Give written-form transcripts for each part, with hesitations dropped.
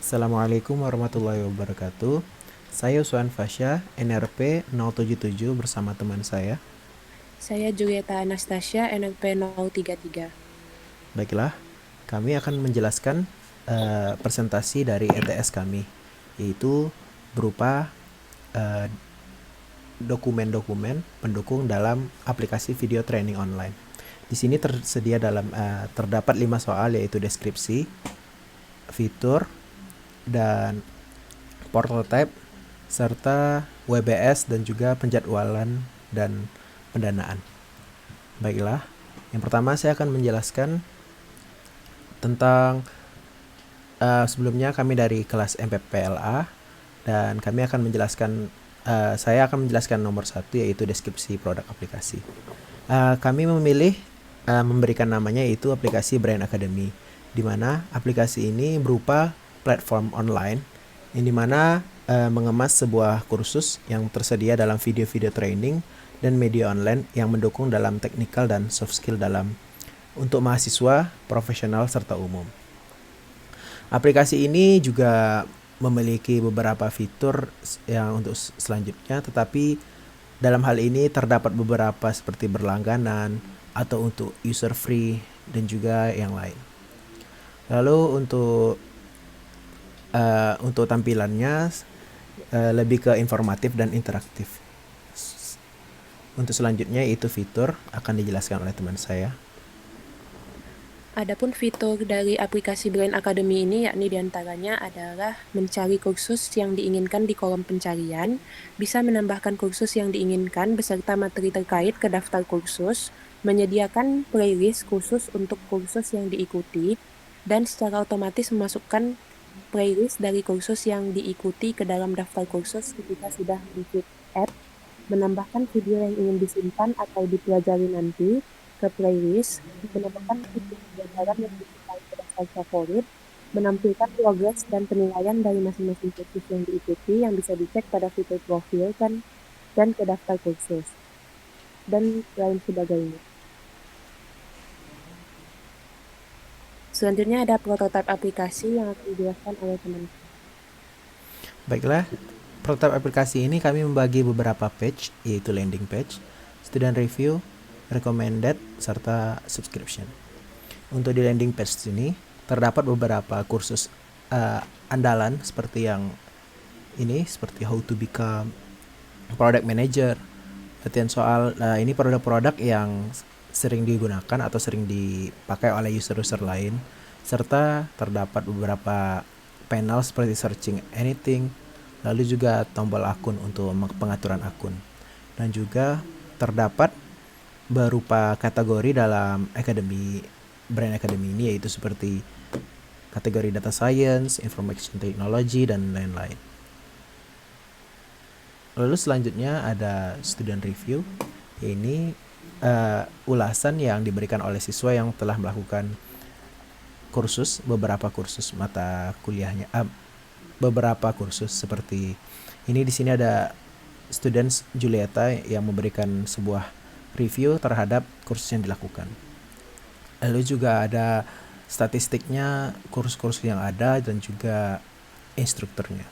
Assalamualaikum warahmatullahi wabarakatuh. Saya Uswan Fasya, NRP 077 bersama teman saya. Saya Julieta Anastasia, NLP 033. Baiklah, kami akan menjelaskan presentasi dari ETS kami, yaitu berupa eh, dokumen-dokumen pendukung dalam aplikasi video training online. Di sini terdapat 5 soal, yaitu deskripsi, fitur, dan prototype, serta WBS dan juga penjadwalan dan pendanaan. Baiklah, yang pertama saya akan menjelaskan tentang sebelumnya kami dari kelas MPPLA, dan saya akan menjelaskan nomor satu, yaitu deskripsi produk aplikasi. Kami memilih memberikan namanya yaitu aplikasi Brain Academy, di mana aplikasi ini berupa platform online yang dimana mengemas sebuah kursus yang tersedia dalam video-video training dan media online yang mendukung dalam technical dan soft skill untuk mahasiswa, profesional, serta umum. Aplikasi ini juga memiliki beberapa fitur yang untuk selanjutnya, tetapi dalam hal ini terdapat beberapa seperti berlangganan atau untuk user free dan juga yang lain. Lalu untuk tampilannya lebih ke informatif dan interaktif. Untuk selanjutnya itu fitur akan dijelaskan oleh teman saya. Adapun fitur dari aplikasi Brain Academy ini yakni diantaranya adalah mencari kursus yang diinginkan di kolom pencarian, bisa menambahkan kursus yang diinginkan beserta materi terkait ke daftar kursus, menyediakan playlist khusus untuk kursus yang diikuti, dan secara otomatis memasukkan playlist dari kursus yang diikuti ke dalam daftar kursus ketika sudah mengklik add, menambahkan video yang ingin disimpan atau dipelajari nanti ke playlist, menambahkan video pembelajaran yang disukai ke daftar favorit, menampilkan progres dan penilaian dari masing-masing kursus yang diikuti yang bisa dicek pada fitur profil dan ke daftar kursus, dan lain sebagainya. Selanjutnya ada prototipe aplikasi yang akan dijelaskan oleh teman. Baiklah, prototipe aplikasi ini kami membagi beberapa page, yaitu landing page, student review, recommended, serta subscription. Untuk di landing page ini terdapat beberapa kursus andalan seperti yang ini, seperti how to become product manager, latihan soal. Ini produk-produk yang sering digunakan atau sering dipakai oleh user-user lain, serta terdapat beberapa panel seperti searching anything, lalu juga tombol akun untuk pengaturan akun, dan juga terdapat berupa kategori dalam Brain Academy ini, yaitu seperti kategori data science, information technology, dan lain-lain. Lalu selanjutnya ada student review. Ini ulasan yang diberikan oleh siswa yang telah melakukan beberapa kursus mata kuliahnya, beberapa kursus seperti ini. Di sini ada students Julieta yang memberikan sebuah review terhadap kursus yang dilakukan. Lalu juga ada statistiknya kursus-kursus yang ada dan juga instrukturnya.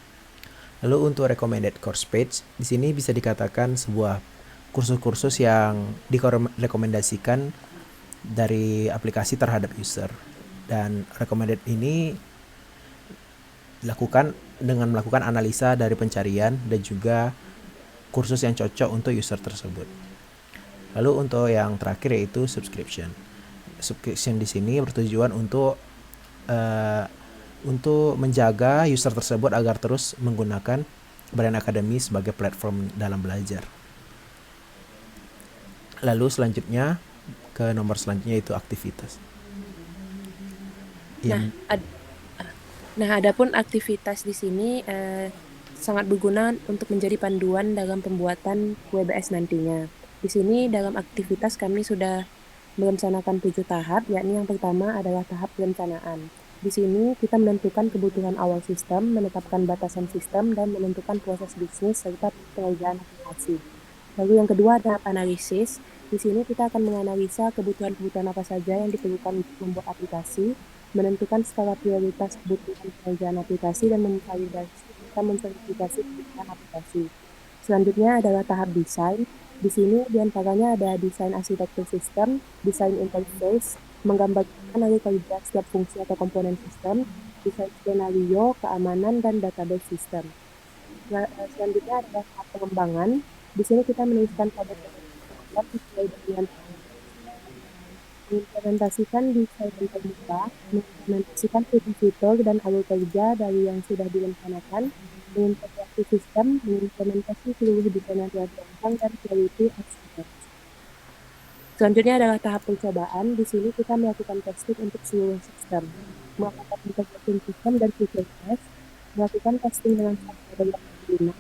Lalu untuk recommended course page, di sini bisa dikatakan sebuah kursus-kursus yang direkomendasikan dari aplikasi terhadap user. Dan recommended ini dilakukan dengan melakukan analisa dari pencarian dan juga kursus yang cocok untuk user tersebut. Lalu untuk yang terakhir yaitu subscription. Subscription di sini bertujuan untuk menjaga user tersebut agar terus menggunakan Brain Academy sebagai platform dalam belajar. Lalu selanjutnya ke nomor selanjutnya itu aktivitas. Nah, Yang adapun aktivitas di sini sangat berguna untuk menjadi panduan dalam pembuatan WBS nantinya. Di sini dalam aktivitas kami sudah merencanakan 7 tahap, yakni yang pertama adalah tahap perencanaan. Di sini kita menentukan kebutuhan awal sistem, menetapkan batasan sistem, dan menentukan proses bisnis serta pengerjaan aplikasi. Lalu yang kedua adalah analisis. Di sini kita akan menganalisa kebutuhan-kebutuhan apa saja yang diperlukan untuk membuat aplikasi, menentukan skala prioritas kebutuhan pekerjaan aplikasi, dan memvalidasi serta memverifikasi kebutuhan aplikasi. Selanjutnya adalah tahap desain. Di sini diantaranya ada desain arsitektur sistem, desain interface, menggambarkan alur kerja setiap fungsi atau komponen sistem, desain skenario, keamanan, dan database sistem. Selanjutnya adalah tahap pengembangan. Di sini kita menuliskan kode program sesuai dengan mengimplementasikan desain dan terbuka, mengimplementasikan fitur-fitur dan alur kerja dari yang sudah direncanakan, mengintegrasi sistem, mengimplementasi seluruh desain yang telah dirancang, dan quality assurance. Selanjutnya adalah tahap percobaan. Di sini kita melakukan testing untuk seluruh sistem, melakukan integration sistem dan feature test, melakukan testing dengan software yang berguna,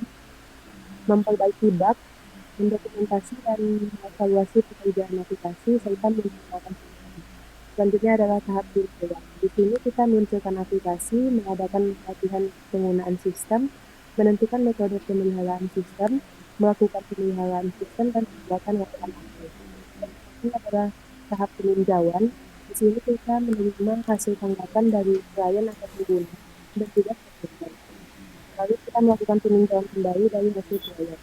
memperbaiki bug, mendokumentasi dan mengevaluasi pekerjaan aplikasi, serta menciptakan sistem. Selanjutnya adalah tahap penilaian. Di sini kita meluncurkan aplikasi, mengadakan pelatihan penggunaan sistem, menentukan metode pemeliharaan sistem, melakukan pemeliharaan sistem, dan pembuatan laporan akhir. Ini adalah tahap peninjauan. Di sini kita menerima hasil tanggapan dari klien atau pengguna dan juga stakeholder. Lalu kita melakukan peninjauan kembali dari hasil klien.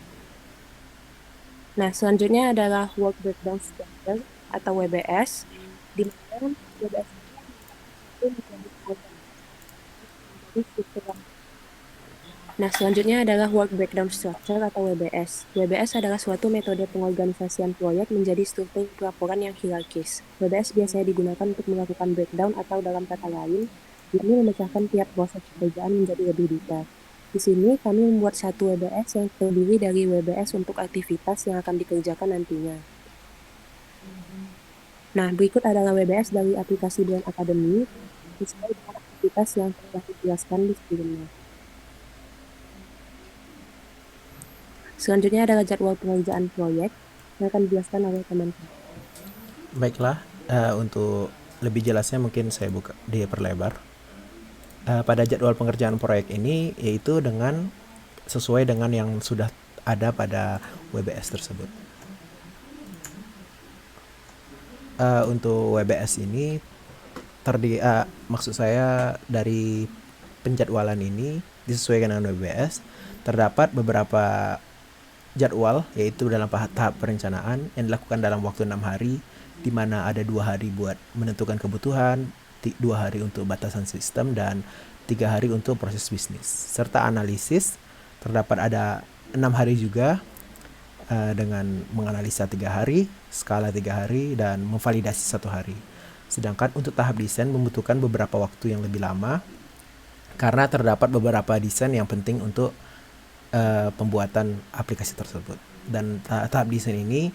Nah, selanjutnya adalah Work Breakdown Structure atau WBS, di mana WBS itu menjadi struktur. Nah, selanjutnya adalah Work Breakdown Structure atau WBS. WBS adalah suatu metode pengorganisasian proyek menjadi struktur pelaporan yang hierarkis. WBS biasanya digunakan untuk melakukan breakdown atau dalam kata lain, yakni memecahkan tiap proses pekerjaan menjadi lebih detail. Di sini kami membuat satu WBS yang terdiri dari WBS untuk aktivitas yang akan dikerjakan nantinya. Nah, berikut adalah WBS dari aplikasi Brain Academy sesuai dengan aktivitas yang telah dijelaskan di sebelumnya. Selanjutnya adalah jadwal pengerjaan proyek yang akan dijelaskan oleh teman-teman. Baiklah, untuk lebih jelasnya mungkin saya buka diperlebar. Pada jadwal pengerjaan proyek ini yaitu dengan sesuai dengan yang sudah ada pada WBS tersebut. Untuk WBS ini maksud saya dari penjadwalan ini disesuaikan dengan WBS, terdapat beberapa jadwal yaitu dalam tahap perencanaan yang dilakukan dalam waktu 6 hari, di mana ada 2 hari buat menentukan kebutuhan, 2 hari untuk batasan sistem, dan 3 hari untuk proses bisnis. Serta analisis terdapat ada 6 hari juga dengan menganalisa 3 hari, skala 3 hari, dan memvalidasi 1 hari. Sedangkan untuk tahap desain membutuhkan beberapa waktu yang lebih lama karena terdapat beberapa desain yang penting untuk pembuatan aplikasi tersebut. Dan tahap desain ini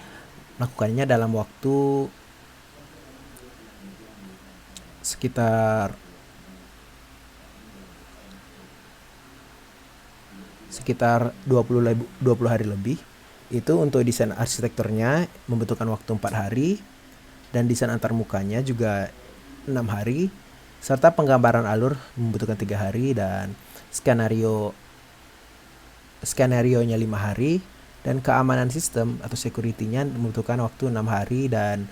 melakukannya dalam waktu sekitar 20 hari lebih. Itu untuk desain arsitekturnya membutuhkan waktu 4 hari, dan desain antarmukanya juga 6 hari, serta penggambaran alur membutuhkan 3 hari, dan skenario-nya 5 hari, dan keamanan sistem atau security-nya membutuhkan waktu 6 hari, dan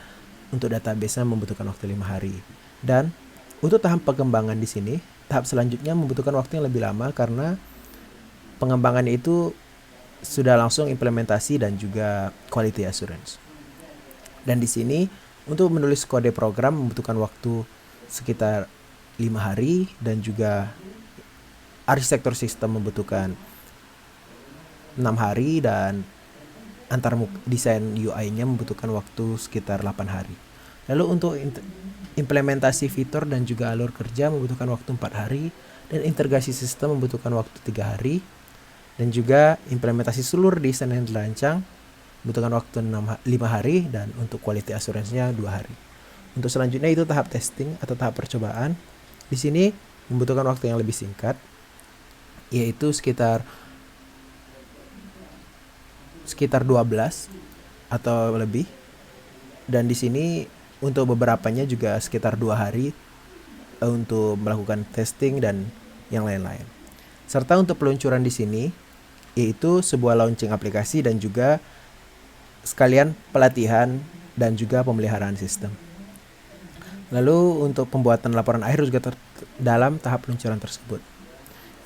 untuk database-nya membutuhkan waktu 5 hari. Dan untuk tahap pengembangan di sini, tahap selanjutnya membutuhkan waktu yang lebih lama karena pengembangan itu sudah langsung implementasi dan juga quality assurance. Dan di sini untuk menulis kode program membutuhkan waktu sekitar 5 hari, dan juga arsitektur sistem membutuhkan 6 hari, dan desain UI-nya membutuhkan waktu sekitar 8 hari. Lalu untuk implementasi fitur dan juga alur kerja membutuhkan waktu 4 hari, dan integrasi sistem membutuhkan waktu 3 hari, dan juga implementasi seluruh desain yang dirancang membutuhkan waktu 5 hari, dan untuk quality assurance-nya 2 hari. Untuk selanjutnya itu tahap testing atau tahap percobaan. Di sini membutuhkan waktu yang lebih singkat, yaitu sekitar 12 atau lebih. Dan di sini untuk beberapanya juga sekitar 2 hari untuk melakukan testing dan yang lain-lain. Serta untuk peluncuran di sini yaitu sebuah launching aplikasi dan juga sekalian pelatihan dan juga pemeliharaan sistem. Lalu untuk pembuatan laporan akhir juga dalam tahap peluncuran tersebut,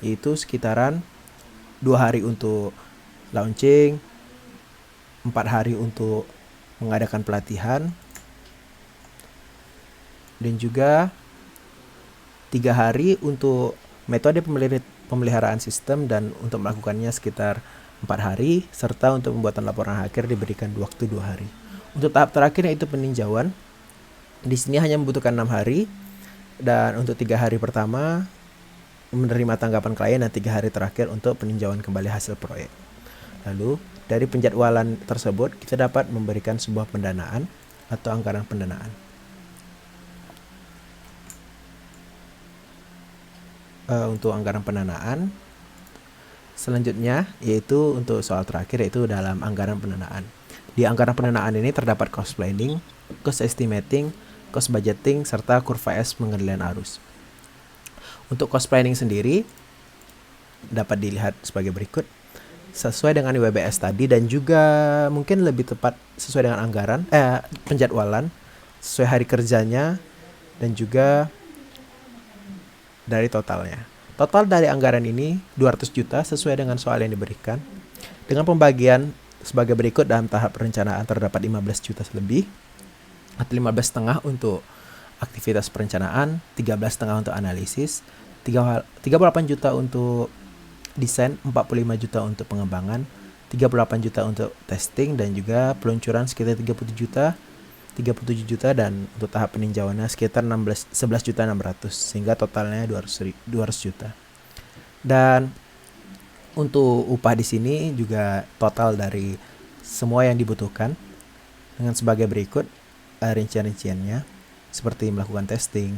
yaitu sekitaran 2 hari untuk launching, 4 hari untuk mengadakan pelatihan, dan juga 3 hari untuk metode pemeliharaan sistem, dan untuk melakukannya sekitar 4 hari, serta untuk pembuatan laporan akhir diberikan waktu 2 hari. Untuk tahap terakhir yaitu peninjauan, di sini hanya membutuhkan 6 hari, dan untuk 3 hari pertama menerima tanggapan klien dan 3 hari terakhir untuk peninjauan kembali hasil proyek. Lalu dari penjadwalan tersebut kita dapat memberikan sebuah pendanaan atau anggaran pendanaan. Untuk anggaran pendanaan selanjutnya yaitu untuk soal terakhir, yaitu dalam anggaran pendanaan. Di anggaran pendanaan ini terdapat cost planning, cost estimating, cost budgeting, serta kurva S pengendalian arus. Untuk cost planning sendiri dapat dilihat sebagai berikut. Sesuai dengan WBS tadi, dan juga mungkin lebih tepat sesuai dengan anggaran, penjadwalan, sesuai hari kerjanya, dan juga dari totalnya. Total dari anggaran ini 200 juta sesuai dengan soal yang diberikan. Dengan pembagian sebagai berikut: dalam tahap perencanaan terdapat 15 juta lebih, atau 15,5 untuk aktivitas perencanaan, 13,5 untuk analisis, 38 juta untuk desain, 45 juta untuk pengembangan, 38 juta untuk testing, dan juga peluncuran sekitar 37 juta, dan untuk tahap peninjauannya sekitar 11 juta 600, sehingga totalnya 200 juta. Dan untuk upah di sini juga total dari semua yang dibutuhkan dengan sebagai berikut rincian-rinciannya, seperti melakukan testing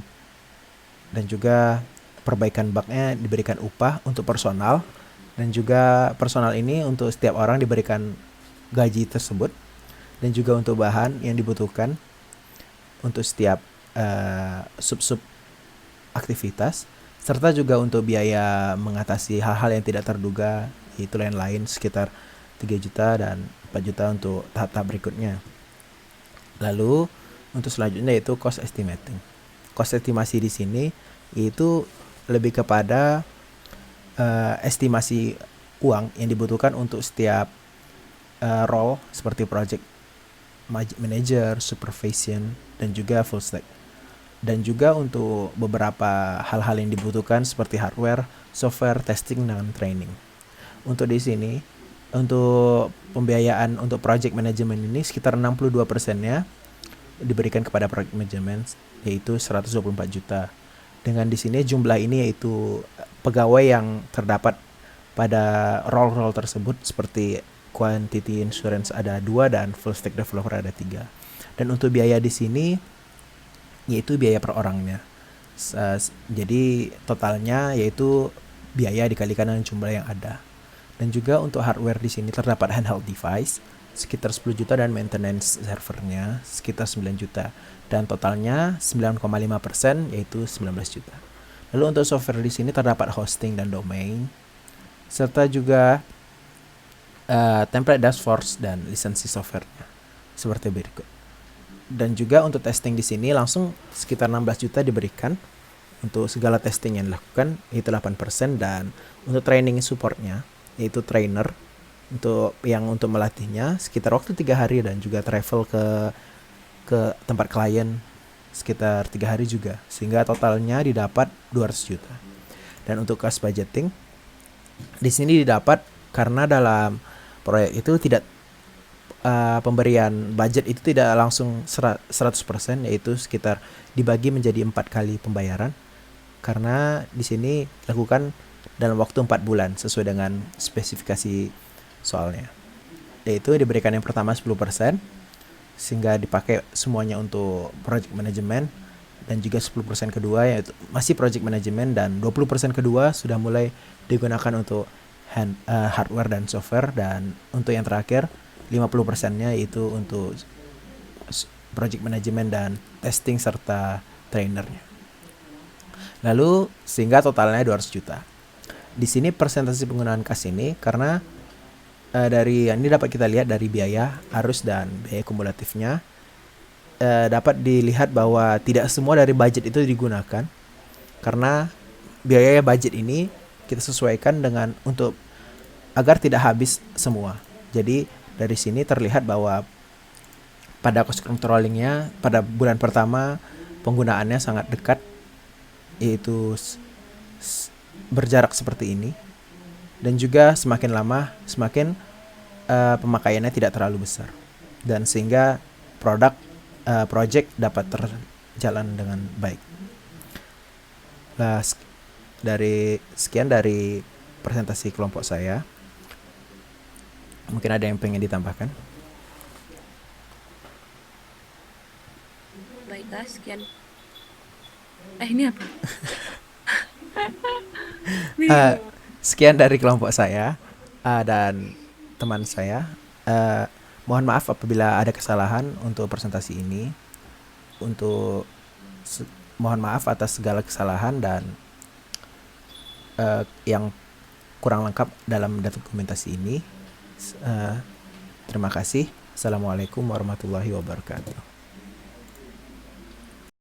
dan juga perbaikan bugnya diberikan upah untuk personal, dan juga personal ini untuk setiap orang diberikan gaji tersebut, dan juga untuk bahan yang dibutuhkan untuk setiap sub-sub aktivitas, serta juga untuk biaya mengatasi hal-hal yang tidak terduga, yaitu lain-lain sekitar 3 juta dan 4 juta untuk tahap-tahap berikutnya. Lalu untuk selanjutnya yaitu cost estimating. Cost estimasi di sini yaitu lebih kepada estimasi uang yang dibutuhkan untuk setiap role seperti project manager, supervision, dan juga full stack. Dan juga untuk beberapa hal-hal yang dibutuhkan seperti hardware, software, testing, dan training. Untuk di sini, untuk pembiayaan untuk project management ini sekitar 62%-nya diberikan kepada project management, yaitu 124 juta. Dengan di sini jumlah ini yaitu pegawai yang terdapat pada role-role tersebut, seperti quantity insurance ada 2 dan full stack developer ada 3. Dan untuk biaya di sini yaitu biaya per orangnya. Jadi totalnya yaitu biaya dikalikan dengan jumlah yang ada. Dan juga untuk hardware di sini terdapat handheld device sekitar 10 juta dan maintenance servernya sekitar 9 juta. Dan totalnya 9,5% yaitu 19 juta. Lalu untuk software di sini terdapat hosting dan domain, serta juga template dashboards dan lisensi softwarenya seperti berikut. Dan juga untuk testing di sini langsung sekitar 16 juta diberikan untuk segala testing yang dilakukan, yaitu 8%. Dan untuk training supportnya yaitu trainer untuk melatihnya sekitar waktu 3 hari, dan juga travel ke tempat klien sekitar 3 hari juga, sehingga totalnya didapat 200 juta. Dan untuk cost budgeting di sini didapat karena dalam proyek itu tidak pemberian budget itu tidak langsung 100%, yaitu sekitar dibagi menjadi 4 kali pembayaran, karena di sini dilakukan dalam waktu 4 bulan sesuai dengan spesifikasi soalnya. Yaitu diberikan yang pertama 10%, sehingga dipakai semuanya untuk project management, dan juga 10% kedua yaitu masih project management, dan 20% kedua sudah mulai digunakan untuk hardware dan software, dan untuk yang terakhir 50%-nya yaitu untuk project management dan testing serta trainernya. Lalu sehingga totalnya 200 juta. Di sini persentase penggunaan kas ini karena dari ini dapat kita lihat dari biaya arus dan biaya kumulatifnya. dapat dilihat bahwa tidak semua dari budget itu digunakan, karena biaya budget ini kita sesuaikan dengan untuk agar tidak habis semua. Jadi dari sini terlihat bahwa pada cost controllingnya pada bulan pertama penggunaannya sangat dekat, yaitu berjarak seperti ini, dan juga semakin lama semakin pemakaiannya tidak terlalu besar, dan sehingga project dapat terjalan dengan baik. Nah, sekian dari presentasi kelompok saya. Mungkin ada yang pengen ditambahkan? Baiklah, sekian. Ini apa? Sekian dari kelompok saya dan teman saya. Mohon maaf apabila ada kesalahan untuk presentasi ini. Mohon maaf atas segala kesalahan dan yang kurang lengkap dalam dokumentasi ini. Terima kasih. Assalamualaikum warahmatullahi wabarakatuh.